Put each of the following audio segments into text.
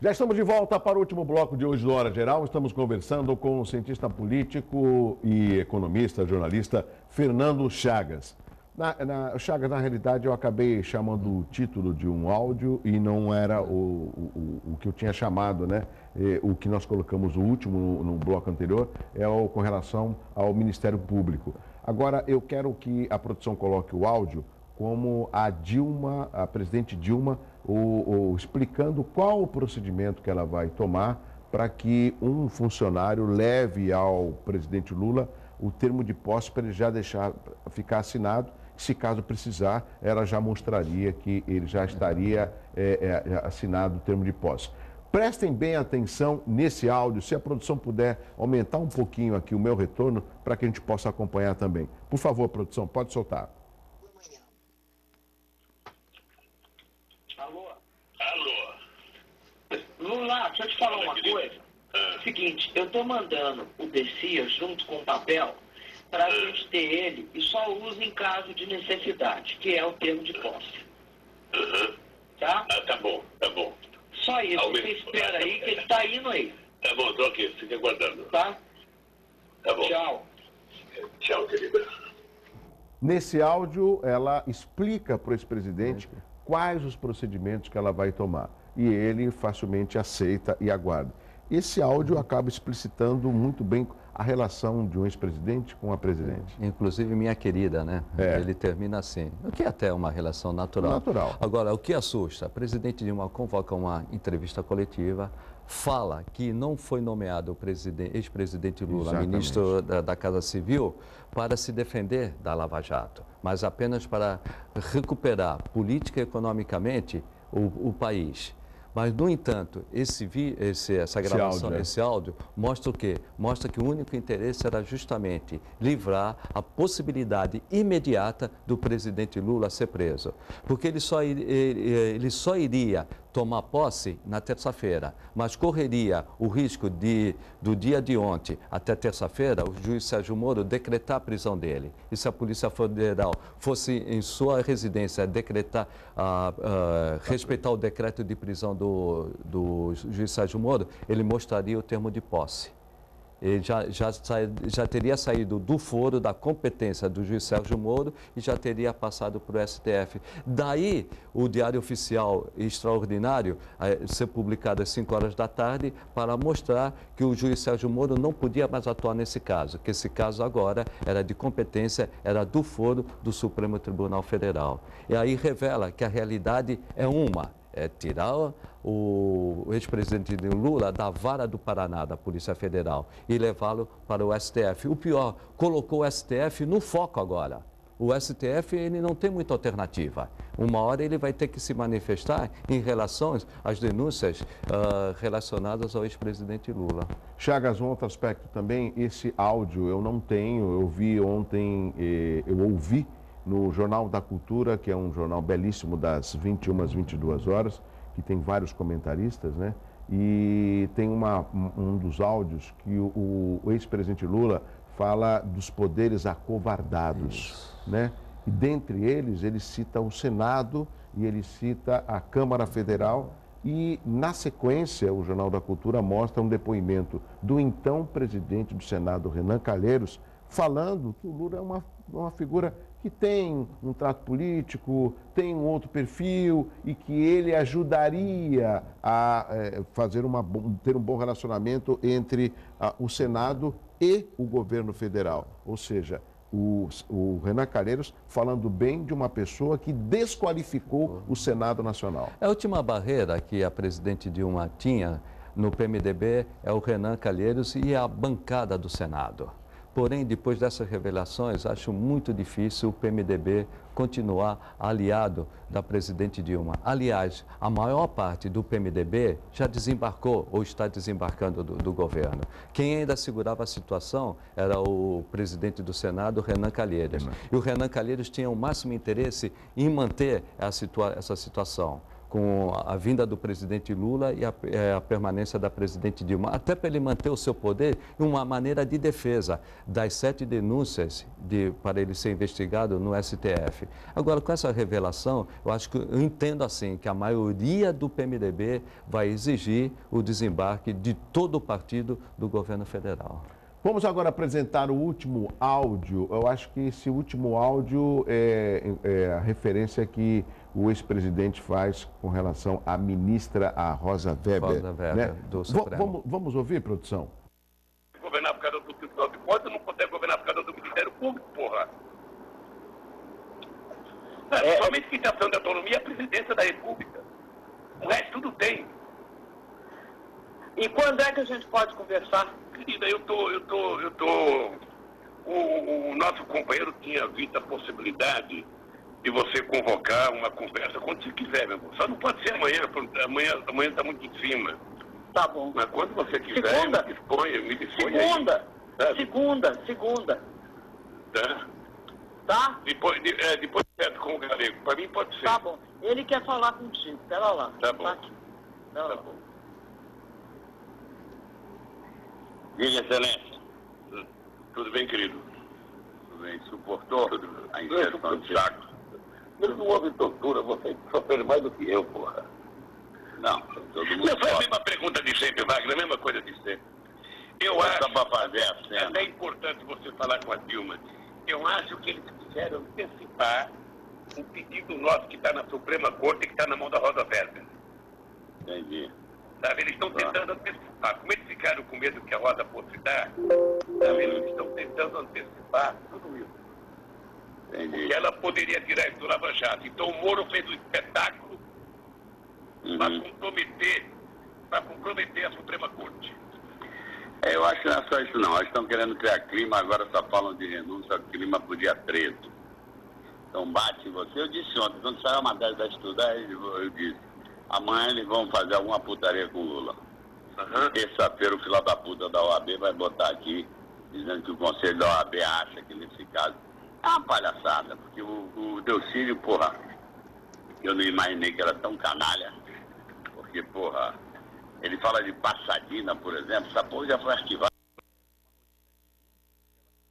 Já estamos de volta para o último bloco de hoje do Hora Geral. Estamos conversando com o cientista político e economista, jornalista Fernando Chagas. Chagas, na realidade, eu acabei chamando o título de um áudio e não era o que eu tinha chamado, né? O que nós colocamos o último no bloco anterior é com relação ao Ministério Público. Agora, eu quero que a produção coloque o áudio como a presidente Dilma, explicando qual o procedimento que ela vai tomar para que um funcionário leve ao presidente Lula o termo de posse para ele já deixar ficar assinado. Se caso precisar, ela já mostraria que ele já estaria assinado o termo de posse. Prestem bem atenção nesse áudio, se a produção puder aumentar um pouquinho aqui o meu retorno para que a gente possa acompanhar também. Por favor, produção, pode soltar. Lula, deixa eu te falar uma coisa. Seguinte, eu tô mandando o Descia junto com o papel para a gente ter ele e só usa em caso de necessidade, que é o termo de posse. Tá? Tá bom, tá bom. Só isso, você espera aí que ele tá indo aí. Tá bom, tô aqui, fica aguardando. Tá? Tá bom. Tchau. Tchau, querida. Nesse áudio, ela explica para o ex-presidente quais os procedimentos que ela vai tomar. E ele facilmente aceita e aguarda. Esse áudio acaba explicitando muito bem a relação de um ex-presidente com a presidente. Inclusive minha querida, né? Ele termina assim, o que é até uma relação natural. Natural. Agora, o que assusta? A presidente Dilma convoca uma entrevista coletiva, fala que não foi nomeado o ex-presidente Lula, Exatamente, ministro da Casa Civil, para se defender da Lava Jato, mas apenas para recuperar política e economicamente o país. Mas, no entanto, essa gravação, esse áudio, mostra o quê? Mostra que o único interesse era justamente livrar a possibilidade imediata do presidente Lula ser preso. Porque ele só iria tomar posse na terça-feira, mas correria o risco do dia de ontem até terça-feira, o juiz Sérgio Moro decretar a prisão dele. E se a Polícia Federal fosse em sua residência respeitar o decreto de prisão do juiz Sérgio Moro, ele mostraria o termo de posse. Ele já teria saído do foro da competência do juiz Sérgio Moro e já teria passado para o STF. Daí, o Diário Oficial Extraordinário ser publicado às 5 horas da tarde para mostrar que o juiz Sérgio Moro não podia mais atuar nesse caso, que esse caso agora era de competência, era do foro do Supremo Tribunal Federal. E aí revela que a realidade é uma. É tirar o ex-presidente Lula da vara do Paraná, da Polícia Federal, e levá-lo para o STF. O pior, colocou o STF no foco agora. O STF ele não tem muita alternativa. Uma hora ele vai ter que se manifestar em relação às denúncias relacionadas ao ex-presidente Lula. Chagas, um outro aspecto também, esse áudio eu não tenho, eu vi ontem, eu ouvi no Jornal da Cultura, que é um jornal belíssimo das 21 às 22 horas, que tem vários comentaristas, né? E tem um dos áudios que o ex-presidente Lula fala dos poderes acovardados, né? E dentre eles, ele cita o Senado e ele cita a Câmara Federal e, na sequência, o Jornal da Cultura mostra um depoimento do então presidente do Senado, Renan Calheiros, falando que o Lula é uma figura que tem um trato político, tem um outro perfil e que ele ajudaria a ter um bom relacionamento entre o Senado e o governo federal. Ou seja, o Renan Calheiros falando bem de uma pessoa que desqualificou o Senado Nacional. A última barreira que a presidente Dilma tinha no PMDB é o Renan Calheiros e a bancada do Senado. Porém, depois dessas revelações, acho muito difícil o PMDB continuar aliado da presidente Dilma. Aliás, a maior parte do PMDB já desembarcou ou está desembarcando do governo. Quem ainda segurava a situação era o presidente do Senado, Renan Calheiros. E o Renan Calheiros tinha o máximo interesse em manter essa situação. com a vinda do presidente Lula e a permanência da presidente Dilma, até para ele manter o seu poder e uma maneira de defesa das 7 denúncias para ele ser investigado no STF. Agora, com essa revelação, eu entendo assim que a maioria do PMDB vai exigir o desembarque de todo o partido do governo federal. Vamos agora apresentar o último áudio. Eu acho que esse último áudio é a referência que o ex-presidente faz com relação à ministra Rosa Weber. Rosa Weber, né? do Supremo. Vamos ouvir, produção? Governar por causa do Tribunal de Contas, não poder governar por causa do Ministério Público, porra. Somente quem está falando de autonomia é a presidência da República. O resto tudo tem. E quando é que a gente pode conversar? Querida, o nosso companheiro tinha visto a possibilidade de você convocar uma conversa quando você quiser, meu irmão. Só não pode ser amanhã, amanhã está muito em cima. Tá bom. Mas quando você quiser, Segunda. me dispõe aí. Segunda. Tá? Tá? Depois certo com o Galego. Para mim pode ser. Tá bom. Ele quer falar contigo. Pera lá. Tá bom. aqui. Pera lá. Tá bom. Diga, Excelência. Tudo bem, querido? Tudo bem? Suportou a Eu injeção de saco? Mas não houve tortura, você sofreu mais do que eu, porra. Não, todo mundo Não foi a sofre. mesma pergunta de sempre, Wagner, a mesma coisa de sempre. Eu Só acho, para fazer a é cena. até importante você falar com a Dilma, eu acho que eles quiseram antecipar um pedido nosso que está na Suprema Corte e que está na mão da Rosa Weber. Entendi. Sabe, eles estão tentando antecipar. Como eles ficaram com medo que a Rosa fosse dar, sabe, eles estão tentando antecipar tudo isso. Entendi. Porque ela poderia tirar isso do Lava Jato. Então o Moro fez um espetáculo para comprometer a Suprema Corte. Eu acho que não é só isso não. Eles estão querendo criar clima, agora só falam de renúncia ao clima pro dia 13. Então bate em você. Eu disse ontem, quando saiu a matéria da estudar, eu disse, amanhã eles vão fazer alguma putaria com o Lula. Terça-feira o filho da puta da OAB vai botar aqui, dizendo que o Conselho da OAB acha que nesse caso é uma palhaçada, porque o Delcírio, porra, eu não imaginei que era tão canalha, porque, porra, ele fala de Passadina, por exemplo, essa porra já foi arquivada.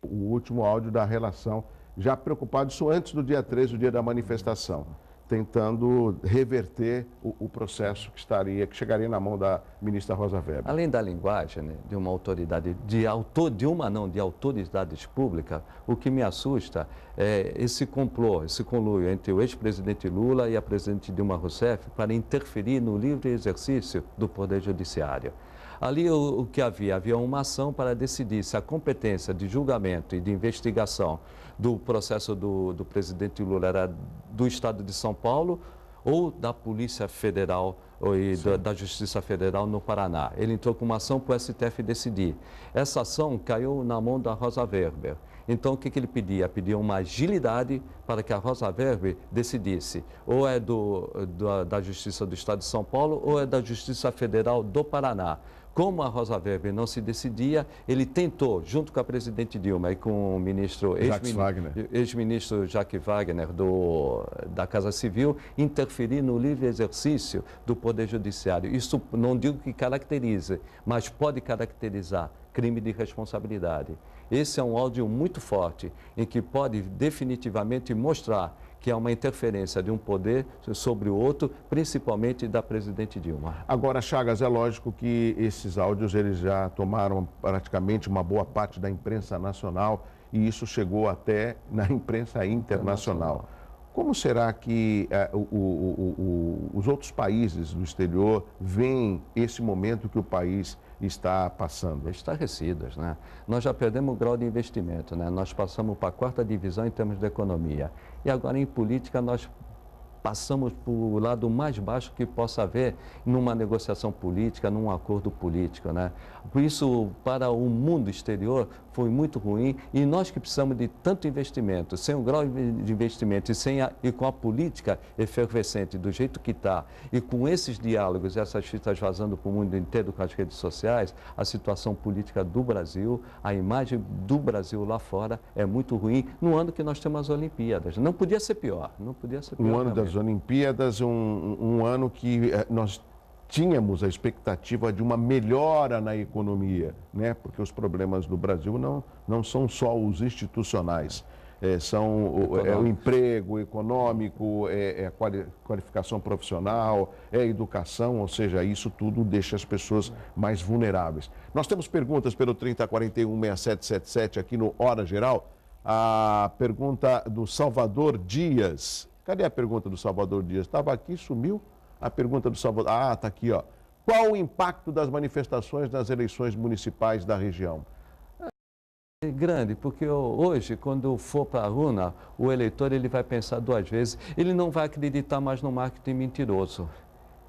O último áudio da relação, já preocupado, isso antes do dia 13, o dia da manifestação, tentando reverter o processo que chegaria na mão da ministra Rosa Weber. Além da linguagem, né, de uma autoridade, de autoridades públicas, o que me assusta é esse complô, esse conluio entre o ex-presidente Lula e a presidente Dilma Rousseff para interferir no livre exercício do Poder Judiciário. Ali o que havia uma ação para decidir se a competência de julgamento e de investigação do processo do presidente Lula era do Estado de São Paulo ou da Polícia Federal e da Justiça Federal no Paraná. Ele entrou com uma ação para o STF decidir. Essa ação caiu na mão da Rosa Weber. Então, o que ele pedia? Pedia uma agilidade para que a Rosa Weber decidisse ou é da Justiça do Estado de São Paulo ou é da Justiça Federal do Paraná. Como a Rosa Weber não se decidia, ele tentou, junto com a presidente Dilma e com o ex-ministro Jacques Wagner da Casa Civil, interferir no livre exercício do Poder Judiciário. Isso não digo que caracterize, mas pode caracterizar crime de responsabilidade. Esse é um áudio muito forte, em que pode definitivamente mostrar que há uma interferência de um poder sobre o outro, principalmente da presidente Dilma. Agora, Chagas, é lógico que esses áudios eles já tomaram praticamente uma boa parte da imprensa nacional e isso chegou até na imprensa internacional. Como será que os outros países do exterior veem esse momento que o país está passando? Estarrecidas, né? Nós já perdemos o grau de investimento, né? Nós passamos para a 4ª divisão em termos de economia. E agora em política nós passamos para o lado mais baixo que possa haver numa negociação política, num acordo político, né? Por isso, para o mundo exterior, foi muito ruim e nós que precisamos de tanto investimento, sem o grau de investimento e com a política efervescente do jeito que está e com esses diálogos, essas fitas vazando para o mundo inteiro com as redes sociais, a situação política do Brasil, a imagem do Brasil lá fora é muito ruim no ano que nós temos as Olimpíadas. Não podia ser pior, não podia ser pior. Um ano das Olimpíadas, um ano que nós tínhamos a expectativa de uma melhora na economia, né? Porque os problemas do Brasil não são só os institucionais, são o emprego econômico, a qualificação profissional, a educação, ou seja, isso tudo deixa as pessoas mais vulneráveis. Nós temos perguntas pelo 3041-6777 aqui no Hora Geral. A pergunta do Salvador Dias. Cadê a pergunta do Salvador Dias? Estava aqui, sumiu. A pergunta do Salvador... Ah, está aqui, ó. Qual o impacto das manifestações nas eleições municipais da região? É grande, porque hoje, quando for para a urna, o eleitor ele vai pensar duas vezes, ele não vai acreditar mais no marketing mentiroso.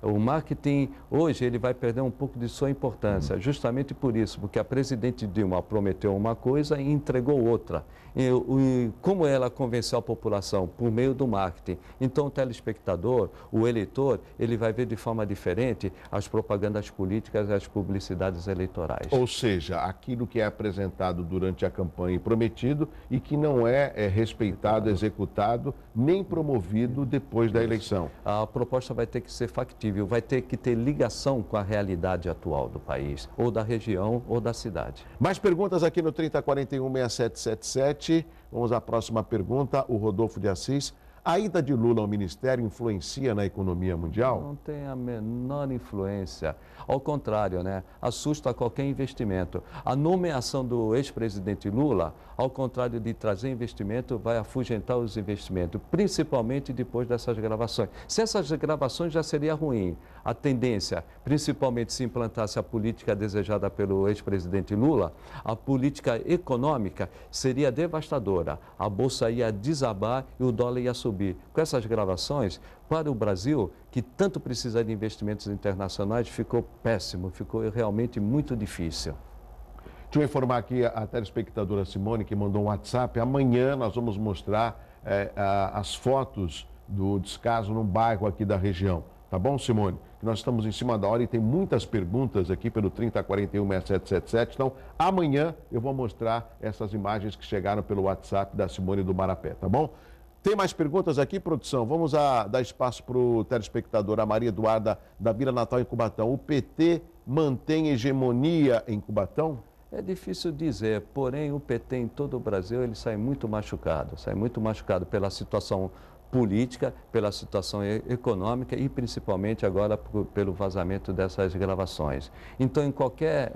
O marketing, hoje, ele vai perder um pouco de sua importância, justamente por isso, porque a presidente Dilma prometeu uma coisa e entregou outra. E como ela convenceu a população? Por meio do marketing. Então, o telespectador, o eleitor, ele vai ver de forma diferente as propagandas políticas e as publicidades eleitorais. Ou seja, aquilo que é apresentado durante a campanha e prometido e que não é respeitado, executado, nem promovido depois da eleição. A proposta vai ter que ser factível, vai ter que ter ligação com a realidade atual do país, ou da região, ou da cidade. Mais perguntas aqui no 3041-6777. Vamos à próxima pergunta. O Rodolfo de Assis. A ida de Lula ao ministério influencia na economia mundial? Não tem a menor influência. Ao contrário, né? Assusta qualquer investimento. A nomeação do ex-presidente Lula, ao contrário de trazer investimento, vai afugentar os investimentos, principalmente depois dessas gravações. Se essas gravações já seria ruim, a tendência, principalmente se implantasse a política desejada pelo ex-presidente Lula, a política econômica seria devastadora. A bolsa ia desabar e o dólar ia subir. Com essas gravações, para o Brasil, que tanto precisa de investimentos internacionais, ficou péssimo, ficou realmente muito difícil. Deixa eu informar aqui a telespectadora Simone, que mandou um WhatsApp. Amanhã nós vamos mostrar as fotos do descaso num bairro aqui da região. Tá bom, Simone? Nós estamos em cima da hora e tem muitas perguntas aqui pelo 3041-6777. Então, amanhã eu vou mostrar essas imagens que chegaram pelo WhatsApp da Simone do Marapé, tá bom? Tem mais perguntas aqui, produção? Vamos dar espaço para o telespectador, a Maria Eduarda, da Vila Natal, em Cubatão. O PT mantém hegemonia em Cubatão? É difícil dizer, porém o PT em todo o Brasil ele sai muito machucado pela situação política, pela situação econômica e principalmente agora pelo vazamento dessas gravações. Então, em qualquer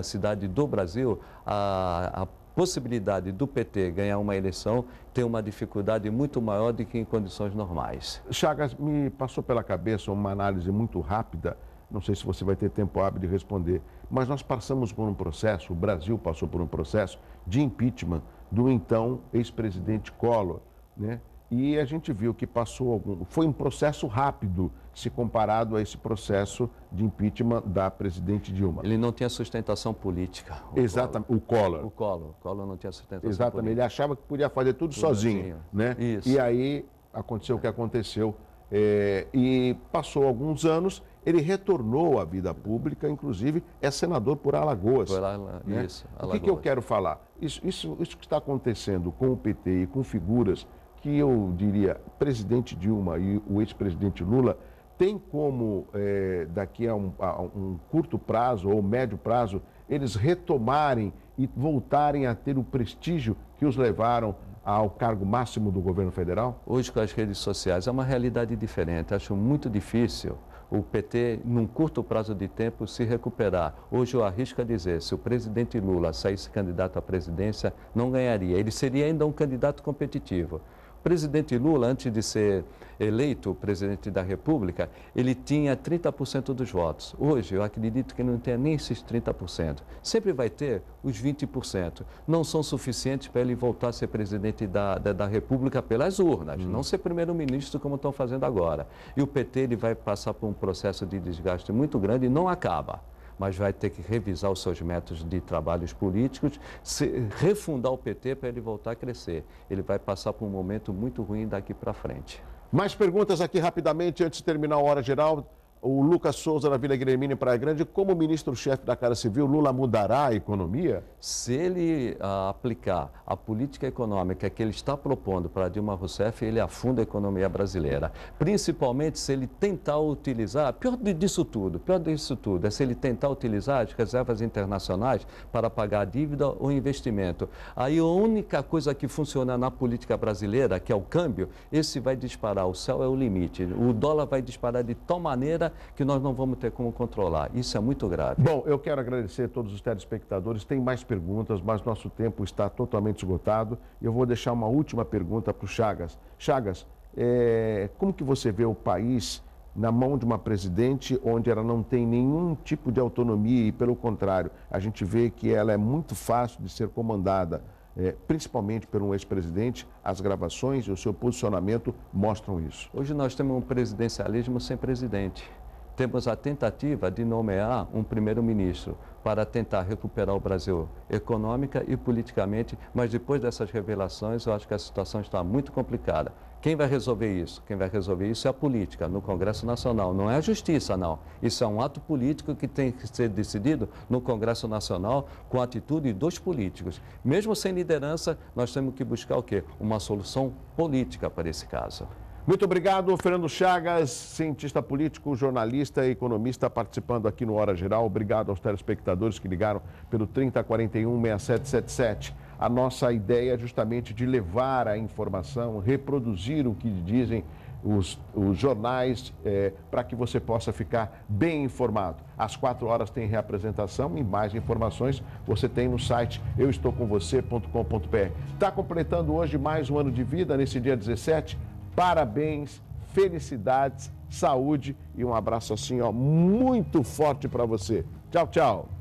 cidade do Brasil, a possibilidade do PT ganhar uma eleição tem uma dificuldade muito maior do que em condições normais. Chagas, me passou pela cabeça uma análise muito rápida, não sei se você vai ter tempo hábil de responder, mas nós passamos por um processo, o Brasil passou por um processo de impeachment do então ex-presidente Collor, né? E a gente viu que foi um processo rápido se comparado a esse processo de impeachment da presidente Dilma. Ele não tinha sustentação política. Exatamente, o Collor. O Collor não tinha sustentação Exatamente, política. Ele achava que podia fazer tudo sozinho, né? Isso. E aí aconteceu o que aconteceu. E passou alguns anos, ele retornou à vida pública, inclusive é senador por Alagoas. Né? Isso, Alagoas. O que eu quero falar? Isso que está acontecendo com o PT e com figuras que eu diria, presidente Dilma e o ex-presidente Lula, tem como, daqui a um curto prazo ou médio prazo, eles retomarem e voltarem a ter o prestígio que os levaram ao cargo máximo do governo federal? Hoje, com as redes sociais, é uma realidade diferente. Acho muito difícil o PT, num curto prazo de tempo, se recuperar. Hoje eu arrisco a dizer, se o presidente Lula saísse candidato à presidência, não ganharia. Ele seria ainda um candidato competitivo. O presidente Lula, antes de ser eleito presidente da República, ele tinha 30% dos votos. Hoje, eu acredito que ele não tenha nem esses 30%. Sempre vai ter os 20%. Não são suficientes para ele voltar a ser presidente da República pelas urnas, não ser primeiro-ministro como estão fazendo agora. E o PT ele vai passar por um processo de desgaste muito grande e não acaba. mas vai ter que revisar os seus métodos de trabalhos políticos, refundar o PT para ele voltar a crescer. Ele vai passar por um momento muito ruim daqui para frente. Mais perguntas aqui rapidamente, antes de terminar a Hora Geral. O Lucas Souza, da Vila Guilhermina, em Praia Grande. Como ministro-chefe da Casa Civil, Lula mudará a economia? Se ele aplicar a política econômica que ele está propondo para Dilma Rousseff, ele afunda a economia brasileira. Principalmente se ele tentar utilizar, pior disso tudo é se ele tentar utilizar as reservas internacionais para pagar a dívida ou investimento. Aí a única coisa que funciona na política brasileira, que é o câmbio, esse vai disparar, o céu é o limite. O dólar vai disparar de tal maneira que nós não vamos ter como controlar. Isso é muito grave. Bom, eu quero agradecer a todos os telespectadores. Tem mais perguntas, mas nosso tempo está totalmente esgotado. Eu vou deixar uma última pergunta para o Chagas. Chagas, como que você vê o país na mão de uma presidente onde ela não tem nenhum tipo de autonomia e, pelo contrário, a gente vê que ela é muito fácil de ser comandada, principalmente por um ex-presidente? As gravações e o seu posicionamento mostram isso. Hoje nós temos um presidencialismo sem presidente. Temos a tentativa de nomear um primeiro-ministro para tentar recuperar o Brasil econômica e politicamente, mas depois dessas revelações eu acho que a situação está muito complicada. Quem vai resolver isso? Quem vai resolver isso é a política, no Congresso Nacional. Não é a justiça, não. Isso é um ato político que tem que ser decidido no Congresso Nacional com a atitude dos políticos. Mesmo sem liderança, nós temos que buscar o quê? Uma solução política para esse caso. Muito obrigado, Fernando Chagas, cientista político, jornalista e economista, participando aqui no Hora Geral. Obrigado aos telespectadores que ligaram pelo 3041-6777. A nossa ideia é justamente de levar a informação, reproduzir o que dizem os jornais, para que você possa ficar bem informado. Às 4 horas tem reapresentação e mais informações você tem no site euestoucomvocê.com.br. Está completando hoje mais um ano de vida, nesse dia 17. Parabéns, felicidades, saúde e um abraço assim, ó, muito forte para você. Tchau, tchau.